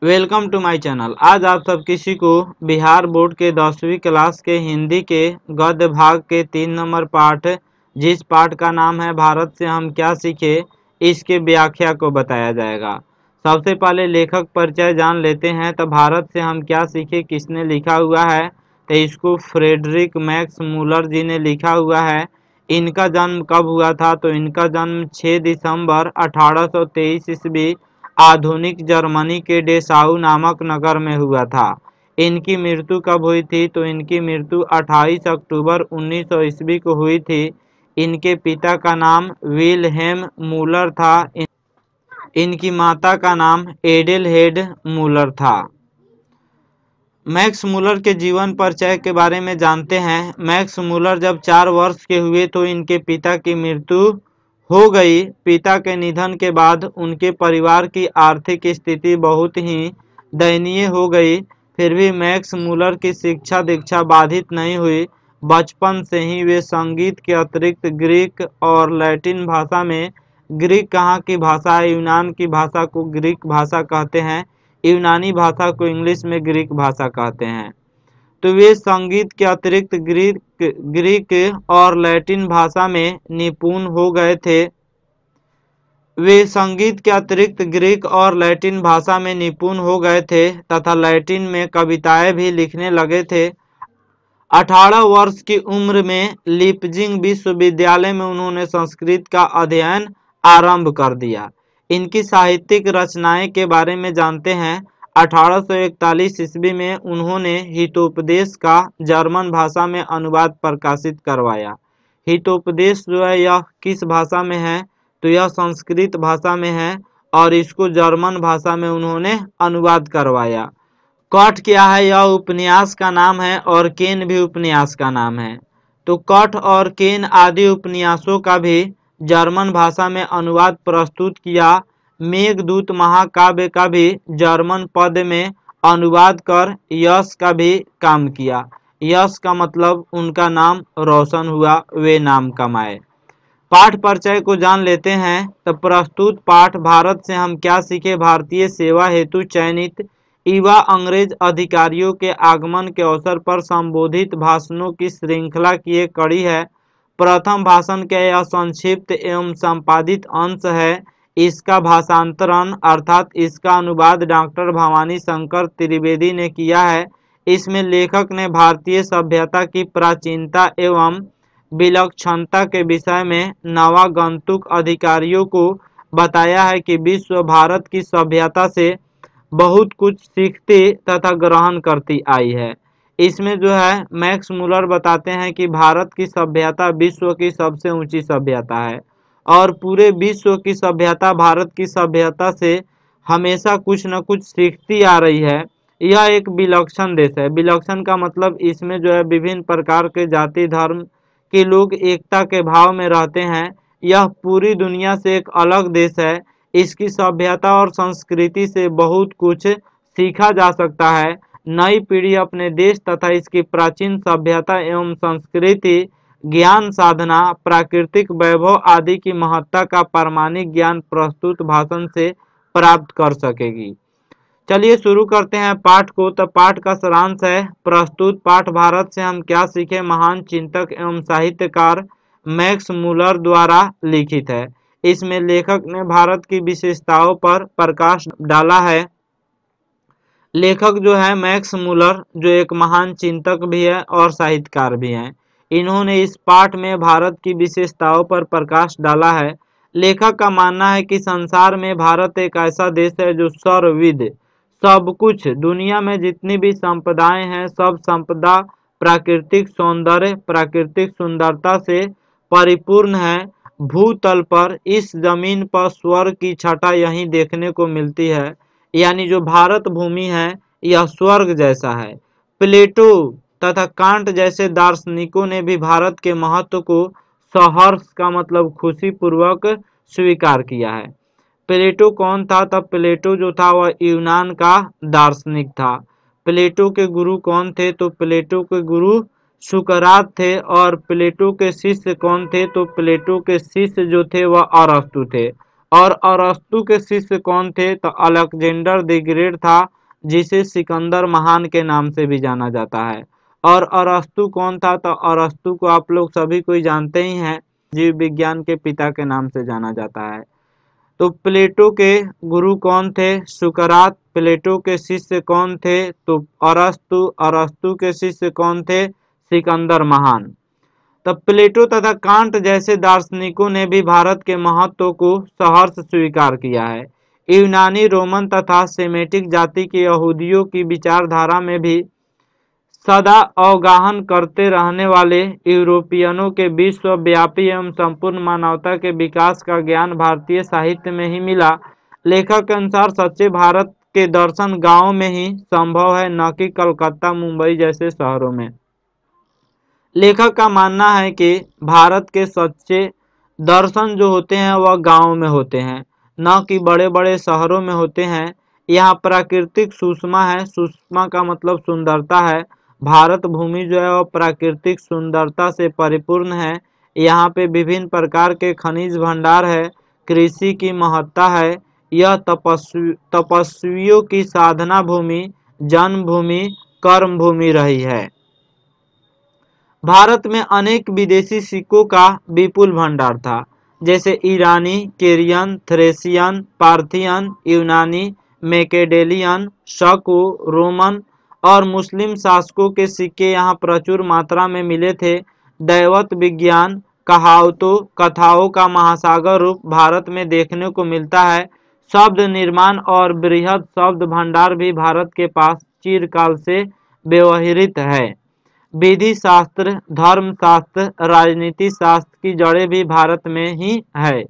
Welcome to my channel. आज आप सब किसी को बिहार बोर्ड के 10वीं क्लास के हिंदी के गद्य भाग के 3 नंबर पाठ, जिस पाठ का नाम है भारत से हम क्या सीखे, इसके व्याख्या को बताया जाएगा। सबसे पहले लेखक परिचय जान लेते हैं। तो भारत से हम क्या सीखे किसने लिखा हुआ है, तो इसको फ्रेडरिक मैक्स मूलर जी ने लिखा हुआ है। इनका जन्म कब हुआ था, तो इनका जन्म 6 दिसंबर 1823 ईस्वी आधुनिक जर्मनी के डेसाउ नामक नगर में हुआ था। इनकी मृत्यु कब हुई थी, तो इनकी मृत्यु 28 अक्टूबर 1900 ईस्वी को हुई थी। इनके पिता का नाम विल्हेम मूलर था। इनकी माता का नाम एडेलहेड मूलर था। मैक्स मूलर के जीवन परिचय के बारे में जानते हैं। मैक्स मूलर जब 4 वर्ष के हुए तो इनके पिता की मृत्यु हो गई। पिता के निधन के बाद उनके परिवार की आर्थिक स्थिति बहुत ही दयनीय हो गई। फिर भी मैक्स मूलर की शिक्षा दीक्षा बाधित नहीं हुई। बचपन से ही वे संगीत के अतिरिक्त ग्रीक और लैटिन भाषा में, ग्रीक कहाँ की भाषा है, यूनान की भाषा को ग्रीक भाषा कहते हैं, यूनानी भाषा को इंग्लिश में ग्रीक भाषा कहते हैं। तो वे संगीत के अतिरिक्त ग्रीक और लैटिन भाषा में निपुण हो गए थे। वे संगीत के अतिरिक्त ग्रीक और लैटिन भाषा में निपुण हो गए थे तथा लैटिन में कविताएं भी लिखने लगे थे। 18 वर्ष की उम्र में लीपजिंग विश्वविद्यालय में उन्होंने संस्कृत का अध्ययन आरंभ कर दिया। इनकी साहित्यिक रचनाएं के बारे में जानते हैं। 1841 ईस्वी में उन्होंने हितोपदेश का जर्मन भाषा में अनुवाद प्रकाशित करवाया। हितोपदेश जो है यह किस भाषा में है, तो यह संस्कृत भाषा में है और इसको जर्मन भाषा में उन्होंने अनुवाद करवाया। कठ क्या है, यह उपन्यास का नाम है और केन भी उपन्यास का नाम है। तो कठ और केन आदि उपन्यासों का भी जर्मन भाषा में अनुवाद प्रस्तुत किया। मेघदूत महाकाव्य का भी जर्मन पद में अनुवाद कर यश का भी काम किया। यश का मतलब उनका नाम रोशन हुआ, वे नाम कमाए। पाठ परिचय को जान लेते हैं। तो प्रस्तुत पाठ भारत से हम क्या सीखे भारतीय सेवा हेतु चयनित युवा अंग्रेज अधिकारियों के आगमन के अवसर पर संबोधित भाषणों की श्रृंखला की एक कड़ी है। प्रथम भाषण का यह संक्षिप्त एवं संपादित अंश है। इसका भाषांतरण अर्थात इसका अनुवाद डॉक्टर भवानी शंकर त्रिवेदी ने किया है। इसमें लेखक ने भारतीय सभ्यता की प्राचीनता एवं विलक्षणता के विषय में नवागंतुक अधिकारियों को बताया है कि विश्व भारत की सभ्यता से बहुत कुछ सीखती तथा ग्रहण करती आई है। इसमें जो है मैक्स मूलर बताते हैं कि भारत की सभ्यता विश्व की सबसे ऊंची सभ्यता है और पूरे विश्व की सभ्यता भारत की सभ्यता से हमेशा कुछ न कुछ सीखती आ रही है। यह एक विलक्षण देश है। विलक्षण का मतलब इसमें जो है विभिन्न प्रकार के जाति धर्म के लोग एकता के भाव में रहते हैं। यह पूरी दुनिया से एक अलग देश है। इसकी सभ्यता और संस्कृति से बहुत कुछ सीखा जा सकता है। नई पीढ़ी अपने देश तथा इसकी प्राचीन सभ्यता एवं संस्कृति, ज्ञान साधना, प्राकृतिक वैभव आदि की महत्ता का प्रामाणिक ज्ञान प्रस्तुत भाषण से प्राप्त कर सकेगी। चलिए शुरू करते हैं पाठ को। तो पाठ का सारांश है, प्रस्तुत पाठ भारत से हम क्या सीखे महान चिंतक एवं साहित्यकार मैक्स मूलर द्वारा लिखित है। इसमें लेखक ने भारत की विशेषताओं पर प्रकाश डाला है। लेखक जो है मैक्स मूलर जो एक महान चिंतक भी है और साहित्यकार भी हैं। इन्होंने इस पाठ में भारत की विशेषताओं पर प्रकाश डाला है। लेखक का मानना है कि संसार में भारत एक ऐसा देश है जो सर्वविद, सब कुछ, दुनिया में जितनी भी संपदाएं हैं सब संपदा प्राकृतिक सौंदर्य, प्राकृतिक सुंदरता से परिपूर्ण है। भूतल पर इस जमीन पर स्वर्ग की छटा यहीं देखने को मिलती है। यानी जो भारत भूमि है यह स्वर्ग जैसा है। प्लेटो तथा कांट जैसे दार्शनिकों ने भी भारत के महत्व को सहर्ष का मतलब खुशी पूर्वक स्वीकार किया है। प्लेटो कौन था? तब प्लेटो जो था वह यूनान का दार्शनिक था। प्लेटो के गुरु कौन थे? तो प्लेटो के गुरु सुकरात थे। और प्लेटो के शिष्य कौन थे? तो प्लेटो के शिष्य जो थे वह अरस्तु थे। और अरस्तु के शिष्य कौन थे? तो अलेक्जेंडर द ग्रेट था। जिसे सिकंदर महान के नाम से भी जाना जाता है। और अरस्तु कौन था? तो अरस्तु को आप लोग सभी कोई जानते ही हैं, जीव विज्ञान के पिता के नाम से जाना जाता है। तो प्लेटो के गुरु कौन थे? सुकरात। प्लेटो के शिष्य कौन थे? तो अरस्तु। अरस्तु के शिष्य कौन थे? सिकंदर महान। तब प्लेटो तथा कांट जैसे दार्शनिकों ने भी भारत के महत्व को सहर्ष स्वीकार किया है। यूनानी, रोमन तथा सेमेटिक जाति के यहूदियों की विचारधारा में भी सदा अवगाहन करते रहने वाले यूरोपियनों के विश्वव्यापी एवं संपूर्ण मानवता के विकास का ज्ञान भारतीय साहित्य में ही मिला। लेखक के अनुसार सच्चे भारत के दर्शन गांवों में ही संभव है, न कि कलकत्ता, मुंबई जैसे शहरों में। लेखक का मानना है कि भारत के सच्चे दर्शन जो होते हैं वह गांवों में होते हैं, न कि बड़े बड़े शहरों में होते हैं। यहाँ प्राकृतिक सुषमा है। सुषमा का मतलब सुंदरता है। भारत भूमि जो है वह प्राकृतिक सुंदरता से परिपूर्ण है। यहाँ पे विभिन्न प्रकार के खनिज भंडार है। कृषि की महत्ता है। यह तपस्वियों की साधना भूमि, जन्मभूमि, कर्म भूमि रही है। भारत में अनेक विदेशी सिक्कों का विपुल भंडार था, जैसे ईरानी, केरियन, थ्रेसियन, पार्थियन, यूनानी, मैकेडेलियन, शको, रोमन और मुस्लिम शासकों के सिक्के यहाँ प्रचुर मात्रा में मिले थे। दैवत विज्ञान, कहावतों, कथाओं का महासागर रूप भारत में देखने को मिलता है। शब्द निर्माण और बृहद शब्द भंडार भी भारत के पास चिरकाल से व्यवहृत है। विधि शास्त्र, धर्म शास्त्र, राजनीति शास्त्र की जड़ें भी भारत में ही है।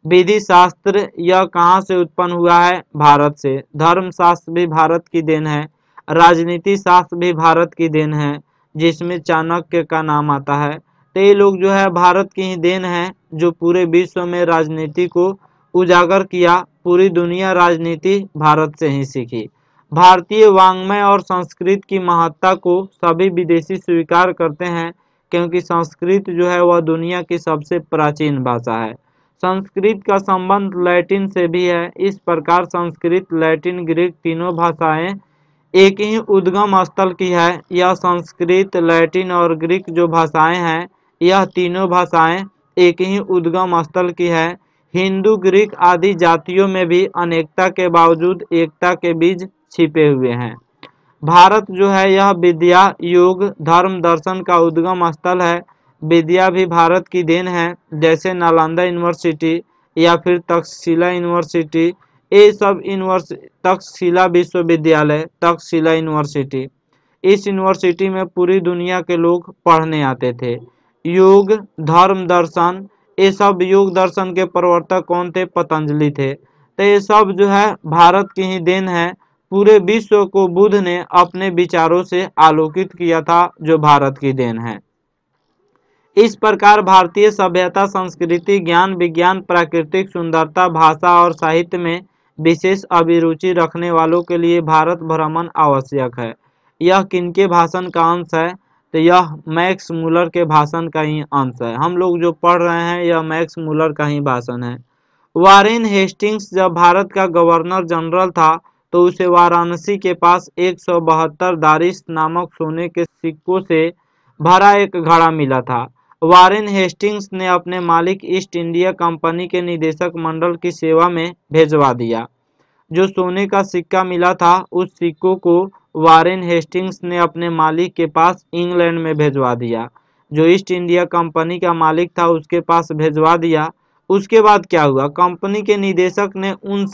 विधि शास्त्र यह कहाँ से उत्पन्न हुआ है? भारत से। धर्म शास्त्र भी भारत की देन है। राजनीति शास्त्र भी भारत की देन है, जिसमें चाणक्य का नाम आता है। तो ये लोग जो है भारत की ही देन है, जो पूरे विश्व में राजनीति को उजागर किया। पूरी दुनिया राजनीति भारत से ही सीखी। भारतीय वाङ्मय और संस्कृत की महत्ता को सभी विदेशी स्वीकार करते हैं, क्योंकि संस्कृत जो है वह दुनिया की सबसे प्राचीन भाषा है। संस्कृत का संबंध लैटिन से भी है। इस प्रकार संस्कृत, लैटिन, ग्रीक तीनों भाषाएं एक ही उद्गम स्थल की है। यह संस्कृत, लैटिन और ग्रीक जो भाषाएं हैं, यह तीनों भाषाएं एक ही उद्गम स्थल की है। हिंदू, ग्रीक आदि जातियों में भी अनेकता के बावजूद एकता के बीज छिपे हुए हैं। भारत जो है यह विद्या, योग, धर्म, दर्शन का उद्गम स्थल है। विद्या भी भारत की देन है, जैसे नालंदा यूनिवर्सिटी या फिर तक्षशिला यूनिवर्सिटी। ये सब तक्षशिला विश्वविद्यालय, तक्षशिला यूनिवर्सिटी, इस यूनिवर्सिटी में पूरी दुनिया के लोग पढ़ने आते थे। योग, धर्म, दर्शन, ये सब योग दर्शन के प्रवर्तक कौन थे? पतंजलि थे। तो ये सब जो है भारत की ही देन है। पूरे विश्व को बुद्ध ने अपने विचारों से आलोकित किया था, जो भारत की देन है। इस प्रकार भारतीय सभ्यता, संस्कृति, ज्ञान, विज्ञान, प्राकृतिक सुंदरता, भाषा और साहित्य में विशेष अभिरुचि रखने वालों के लिए भारत भ्रमण आवश्यक है। यह किनके भाषण का अंश है? तो यह मैक्स मुलर के भाषण का ही अंश है। हम लोग जो पढ़ रहे हैं यह मैक्स मुलर का ही भाषण है। वारेन हेस्टिंग्स जब भारत का गवर्नर जनरल था तो उसे वाराणसी के पास 172 दारिश नामक सोने के सिक्कों से भरा एक घड़ा मिला था। वारेन हेस्टिंग्स ने अपने मालिक ईस्ट इंडिया कंपनी के निदेशक मंडल की सेवा में भेजवा दिया। जो सोने का सिक्का मिला था उस सिक्कों को वारेन हेस्टिंग्स ने अपने मालिक के पास इंग्लैंड में भेजवा दिया। जो ईस्ट इंडिया कंपनी का मालिक था उसके पास भेजवा दिया। उसके बाद क्या हुआ? कंपनी के निदेशक ने उन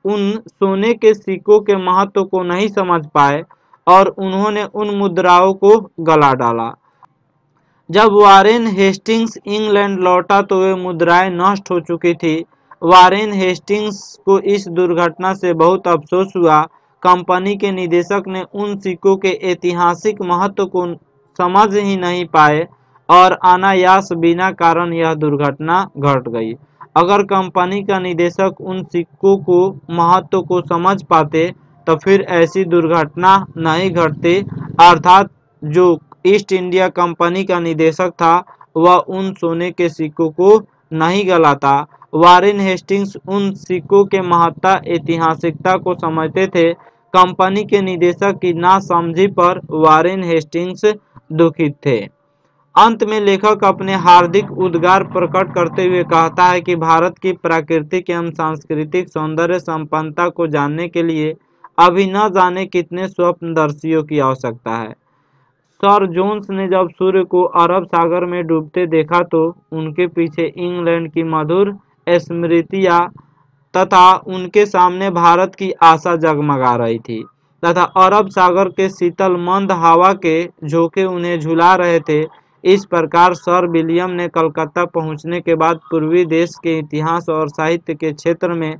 सोने के सिक्कों के महत्व को नहीं समझ पाए और उन्होंने उन मुद्राओं को गला डाला। जब वारेन हेस्टिंग्स इंग्लैंड लौटा तो वे मुद्राएं नष्ट हो चुकी थी। वारेन हेस्टिंग्स को इस दुर्घटना से बहुत अफसोस हुआ। कंपनी के निदेशक ने उन सिक्कों के ऐतिहासिक महत्व को समझ ही नहीं पाए और अनायास बिना कारण यह दुर्घटना घट गई। अगर कंपनी का निदेशक उन सिक्कों को महत्व को समझ पाते तो फिर ऐसी दुर्घटना नहीं घटती। अर्थात जो ईस्ट इंडिया कंपनी का निदेशक था वह उन सोने के सिक्कों को नहीं गलाता। वारेन हेस्टिंग्स उन सिक्कों के महत्ता, ऐतिहासिकता को समझते थे। कंपनी के निदेशक की नासमझी पर वारेन हेस्टिंग्स दुखित थे। अंत में लेखक अपने हार्दिक उद्गार प्रकट करते हुए कहता है कि भारत की प्राकृतिक एवं सांस्कृतिक सौंदर्य संपन्नता को जानने के लिए अभी न जाने कितने स्वप्नदर्शियों की आवश्यकता है। सर जोन्स ने जब सूर्य को अरब सागर में डूबते देखा तो उनके पीछे इंग्लैंड की मधुर स्मृतियां तथा उनके सामने भारत की आशा जगमगा रही थी तथा अरब सागर के शीतल मंद हवा के झोंके उन्हें झुला रहे थे। इस प्रकार सर विलियम ने कलकत्ता पहुंचने के बाद पूर्वी देश के इतिहास और साहित्य के क्षेत्र में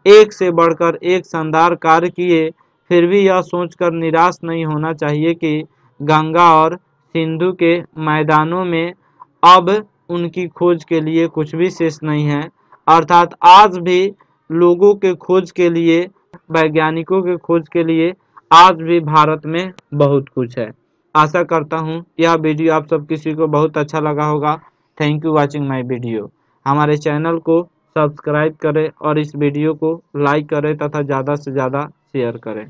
एक से बढ़कर एक शानदार कार्य किए। फिर भी यह सोचकर निराश नहीं होना चाहिए कि गंगा और सिंधु के मैदानों में अब उनकी खोज के लिए कुछ भी शेष नहीं है, अर्थात आज भी लोगों के खोज के लिए, वैज्ञानिकों के खोज के लिए आज भी भारत में बहुत कुछ है। आशा करता हूँ यह वीडियो आप सब किसी को बहुत अच्छा लगा होगा। Thank you watching my video. हमारे चैनल को सब्सक्राइब करें और इस वीडियो को लाइक करें तथा ज़्यादा से ज़्यादा शेयर करें।